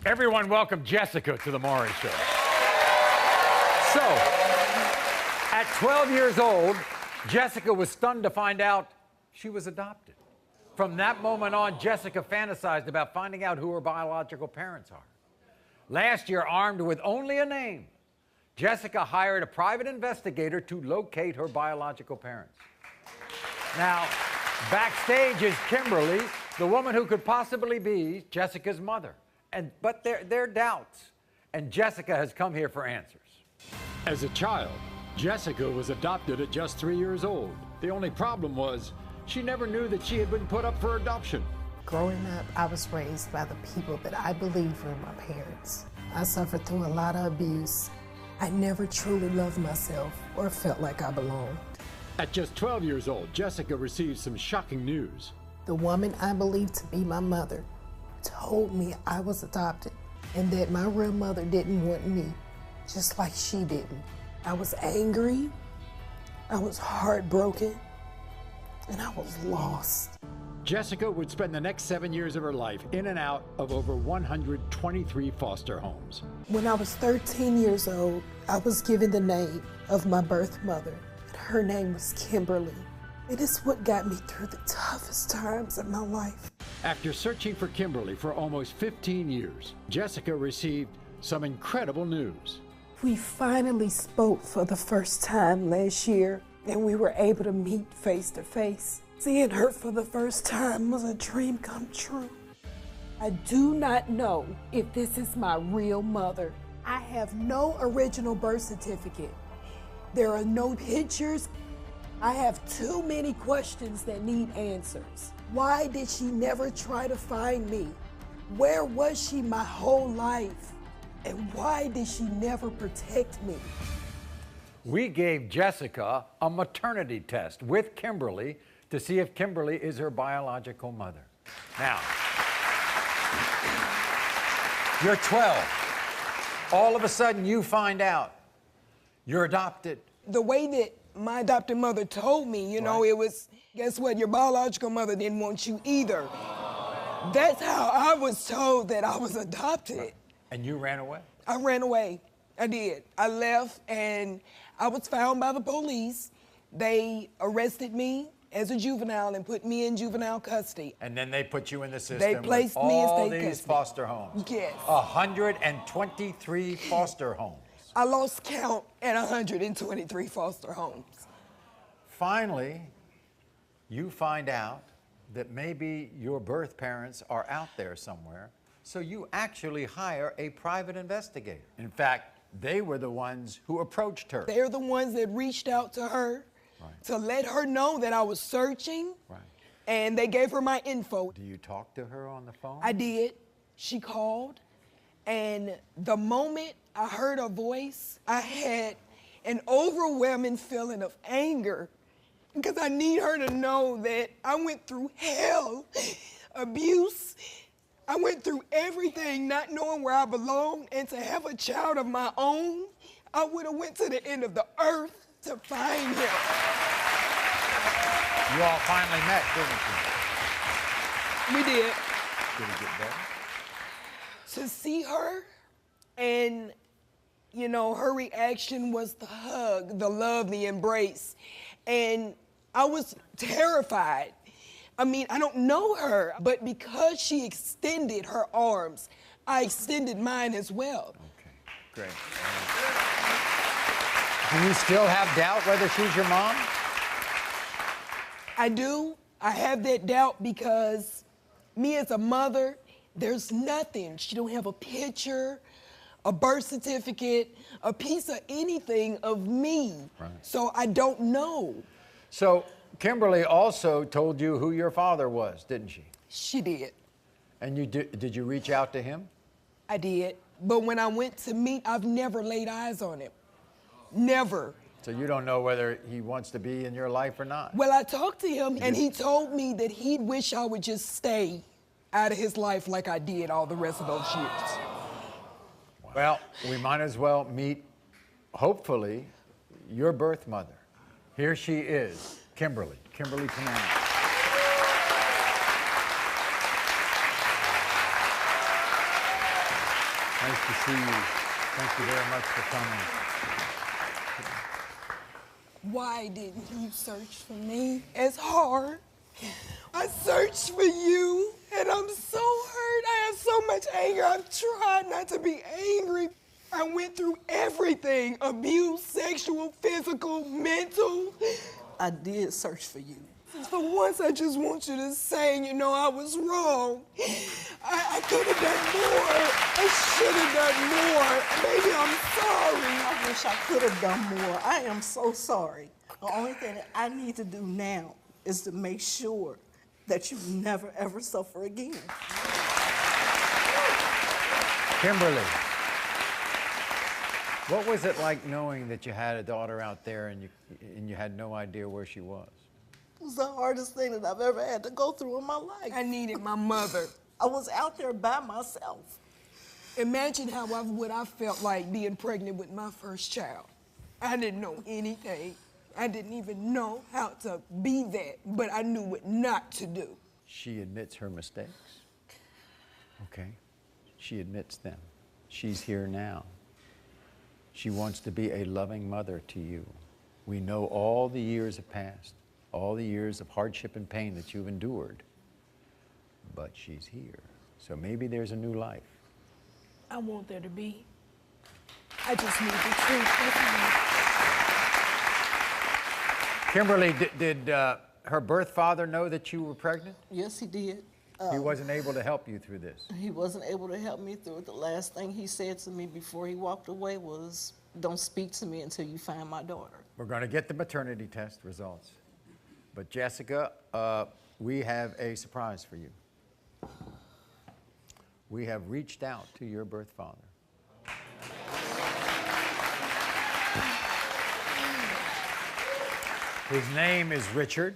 Everyone welcome Jessica to the Maury Show. So, at 12 years old, Jessica was stunned to find out she was adopted. From that moment on, Jessica fantasized about finding out who her biological parents are. Last year, armed with only a name, Jessica hired a private investigator to locate her biological parents. Now, backstage is Kimberly, the woman who could possibly be Jessica's mother. But there are doubts, and Jessica has come here for answers. As a child, Jessica was adopted at just 3 years old. The only problem was she never knew that she had been put up for adoption. Growing up, I was raised by the people that I believe were my parents. I suffered through a lot of abuse. I never truly loved myself or felt like I belonged. At just 12 years old, Jessica received some shocking news. The woman I believed to be my mother told me I was adopted and that my real mother didn't want me, just like she didn't. I was angry, I was heartbroken, and I was lost. Jessica would spend the next 7 years of her life in and out of over 123 foster homes. When I was 13 years old, I was given the name of my birth mother. Her name was Kimberly. It is what got me through the toughest times of my life. After searching for Kimberly for almost 15 years, Jessica received some incredible news. We finally spoke for the first time last year, and we were able to meet face to face. Seeing her for the first time was a dream come true. I do not know if this is my real mother. I have no original birth certificate. There are no pictures. I have too many questions that need answers. Why did she never try to find me? Where was she my whole life? And why did she never protect me? We gave Jessica a maternity test with Kimberly to see if Kimberly is her biological mother. Now, you're 12. All of a sudden, you find out you're adopted. The way that my adopted mother told me, you know, it was, guess what, your biological mother didn't want you either. That's how I was told that I was adopted. And you ran away? I ran away. I did. I left, and I was found by the police. They arrested me as a juvenile and put me in juvenile custody. And then they put you in the system. They placed me in all state these custody. foster homes. Yes. 123 foster homes. I lost count at 123 foster homes. Finally, you find out that maybe your birth parents are out there somewhere, so you actually hire a private investigator. In fact, they were the ones who approached her. They're the ones that reached out to her to let her know that I was searching, and they gave her my info. Do you talk to her on the phone? I did. She called, and the moment I heard her voice, I had an overwhelming feeling of anger because I need her to know that I went through hell, abuse. I went through everything not knowing where I belonged, and to have a child of my own, I would have went to the end of the earth to find him. You all finally met, didn't you? We did. Did it get better? To see her, and you know, her reaction was the hug, the love, the embrace. And I was terrified. I mean, I don't know her, but because she extended her arms, I extended mine as well. Okay, great. Do you still have doubt whether she's your mom? I do. I have that doubt because me as a mother, there's nothing. She don't have a picture, a birth certificate, a piece of anything of me. So I don't know. So Kimberly also told you who your father was, didn't she? She did. And you did you reach out to him? I did. But when I went to meet, I've never laid eyes on him. Never. So you don't know whether he wants to be in your life or not? Well, I talked to him, and he told me that he'd wish I would just stay out of his life like I did all the rest of those years. Well, we might as well meet, hopefully, your birth mother. Here she is, Kimberly. Kimberly Panana. Nice to see you. Thank you very much for coming. Why didn't you search for me as hard? I searched for you, and I'm so hurt. I have so much anger. I'm trying not to be angry. I went through everything: abuse, sexual, physical, mental. I did search for you. For once, I just want you to say, you know, I was wrong. I could have done more. I should have done more. Maybe I'm sorry. I wish I could have done more. I am so sorry. The only thing that I need to do now is to make sure that you never, ever suffer again. Kimberly, what was it like knowing that you had a daughter out there and you had no idea where she was? It was the hardest thing that I've ever had to go through in my life. I needed my mother. I was out there by myself. Imagine what I felt like being pregnant with my first child. I didn't know anything. I didn't even know how to be that, but I knew what not to do. She admits her mistakes. Okay. She admits them. She's here now. She wants to be a loving mother to you. We know all the years have passed, all the years of hardship and pain that you've endured, but she's here. So maybe there's a new life. I want there to be. I just need the truth. That's all. Kimberly, did her birth father know that you were pregnant? Yes, he did. He wasn't able to help you through this. He wasn't able to help me through it. The last thing he said to me before he walked away was, "Don't speak to me until you find my daughter." We're going to get the maternity test results. But Jessica, we have a surprise for you. We have reached out to your birth father. His name is Richard,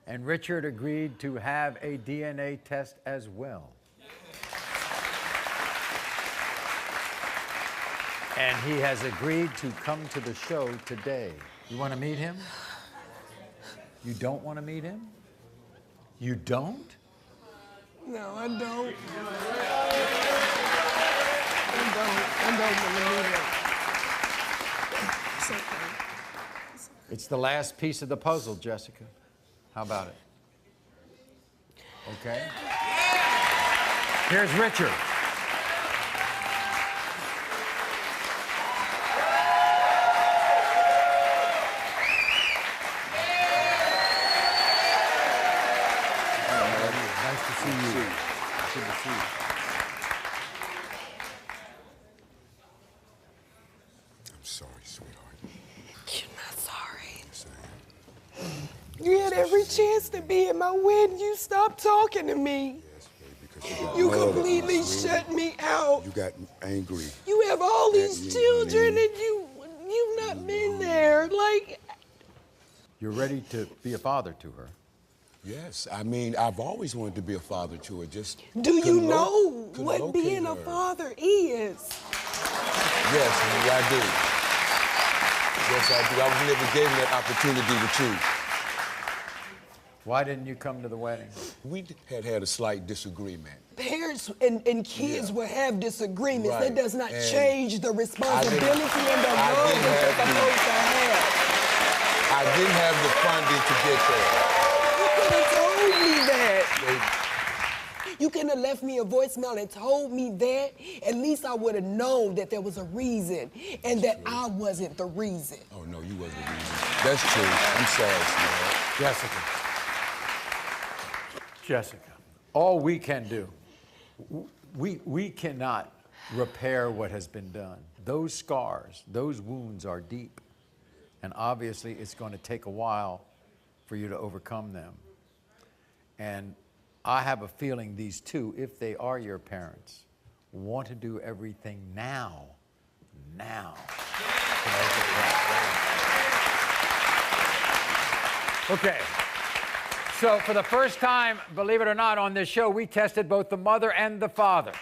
and Richard agreed to have a DNA test as well. And he has agreed to come to the show today. You want to meet him? You don't want to meet him? You don't? No, I don't. I don't want to meet him. It's okay. It's the last piece of the puzzle, Jessica. How about it? Okay. Here's Richard. Nice to see you. Good to see you. I'm sorry, sweetheart. You're not sorry. Yes, I am. You had every chance to be at my wedding. You stopped talking to me. Yes, baby, because you got You mad at me, completely sweetie. shut me out. You got angry. You have all At me, these children me. and you've not been there. Like, You're ready to be a father to her. Yes, I mean, I've always wanted to be a father to her. Just do you couldn't know couldn't what locate being a her. father is? Yes, honey, I do. Yes, I do. I was never given that opportunity to choose. Why didn't you come to the wedding? We had a slight disagreement. Parents and kids Yeah. will have disagreements. Right. That does not And change the responsibility and the I love didn't that have you're supposed to have. I didn't have the funding to get there. You could have told me that. They- You could have left me a voicemail and told me that. At least I would have known that there was a reason and that I wasn't the reason. Oh, no, you wasn't the reason. That's true. I'm sorry, sweetheart. Jessica. Jessica, all we can do, we cannot repair what has been done. Those scars, those wounds are deep. And obviously it's going to take a while for you to overcome them. And I have a feeling these two, if they are your parents, want to do everything now to make it right. Okay. So for the first time, believe it or not, on this show, we tested both the mother and the father.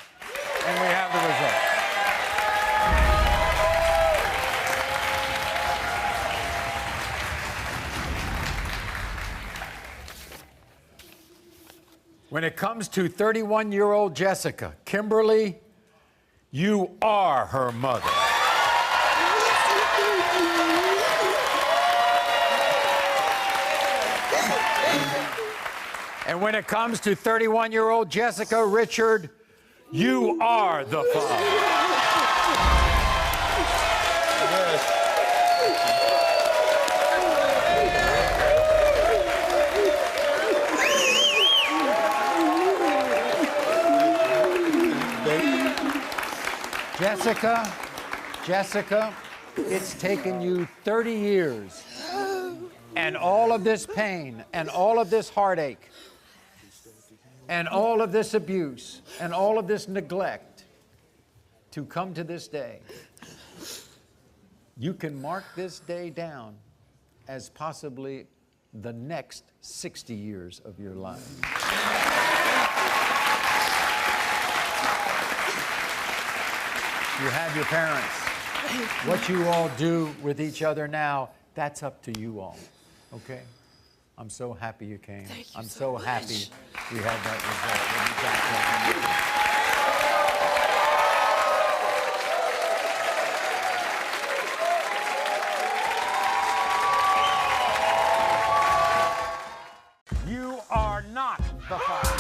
And we have the results. When it comes to 31-year-old Jessica, Kimberly, You are her mother. And when it comes to 31-year-old Jessica Richard, you are the father. Yes. Jessica, it's taken you 30 years and all of this pain and all of this heartache and all of this abuse and all of this neglect to come to this day. You can mark this day down as possibly the next 60 years of your life. You have your parents. What you all do with each other now, that's up to you all, okay? I'm so happy you came. I'm so happy we had that result. You are not the father.